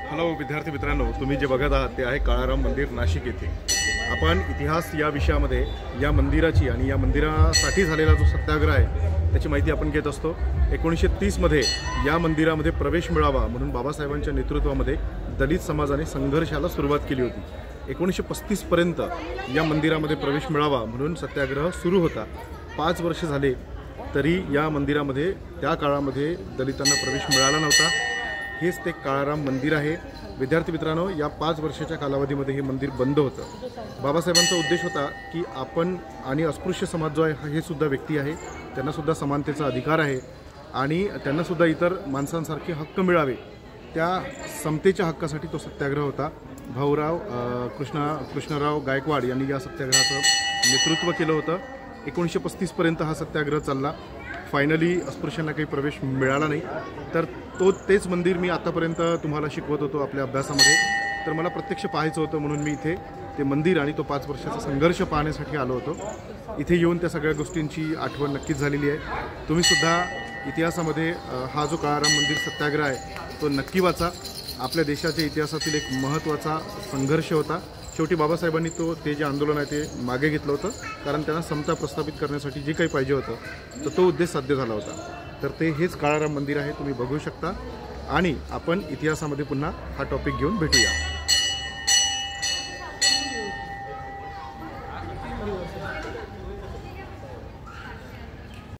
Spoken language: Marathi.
हॅलो विद्यार्थी मित्रांनो, तुम्ही जे बघत आहात ते आहे काळाराम मंदिर नाशिक येथे। आपण इतिहास या विषयामध्ये या मंदिराची आणि या मंदिरासाठी झालेला जो सत्याग्रह आहे त्याची माहिती आपण घेत असतो। 1930 मध्ये या मंदिरामध्ये प्रवेश मिळावा म्हणून बाबासाहेबांच्या नेतृत्वामध्ये दलित समाजाने संघर्षाला सुरुवात केली होती। 1935 पर्यंत या मंदिरामध्ये प्रवेश मिळावा म्हणून सत्याग्रह सुरू होता। 5 वर्ष झाले तरी या मंदिरामध्ये त्या काळामध्ये दलितांना प्रवेश मिळाला नव्हता। हेच ते काळाराम मंदिर आहे। विद्यार्थी मित्रांनो, या 5 वर्षाच्या कालावधीमध्ये हे मंदिर बंद होतं। बाबासाहेबांचा उद्देश होता की आपण आणि अस्पृश्य समाज जो आहे हे सुद्धा व्यक्ती आहे, त्यांना सुद्धा समानतेचा अधिकार आहे आणि त्यांना सुद्धा इतर माणसांसारखे हक्क मिळावे, त्या समतेच्या हक्कासाठी तो सत्याग्रह होता। भाऊराव कृष्णराव गायकवाड यांनी या सत्याग्रहाचं नेतृत्व केलं होतं। 1935 पर्यंत हा सत्याग्रह चालला। फायनली अस्पृश्यांना काही प्रवेश मिळाला नाही। तर तेच मंदिर मी आतापर्यंत तुम्हाला शिकवत होतो आपल्या अभ्यासामध्ये। तर मला प्रत्यक्ष पाहायचं होतं म्हणून मी इथे ते मंदिर आणि तो 5 वर्षाचा संघर्ष पाहण्यासाठी आलो होतो। इथे येऊन त्या सगळ्या गोष्टींची आठवण नक्कीच झालेली आहे। तुम्ही सुद्धा इतिहासामध्ये हा जो काळाराम मंदिर सत्याग्रह आहे तो नक्की वाचा। आपल्या देशाच्या इतिहासातील एक महत्त्वाचा संघर्ष होता। शेवटी बाबासाहेबांनी ते जे आंदोलन आहे ते मागे घेतलं होतं, कारण त्यांना समता प्रस्थापित करण्यासाठी जे काही पाहिजे होतं तर तो उद्देश साध्य झाला होता। तर हेच काळाराम मंदिर आहे, तुम्ही बघू शकता। आणि आपण इतिहासामध्ये पुन्हा हा टॉपिक घेऊन भेटूया।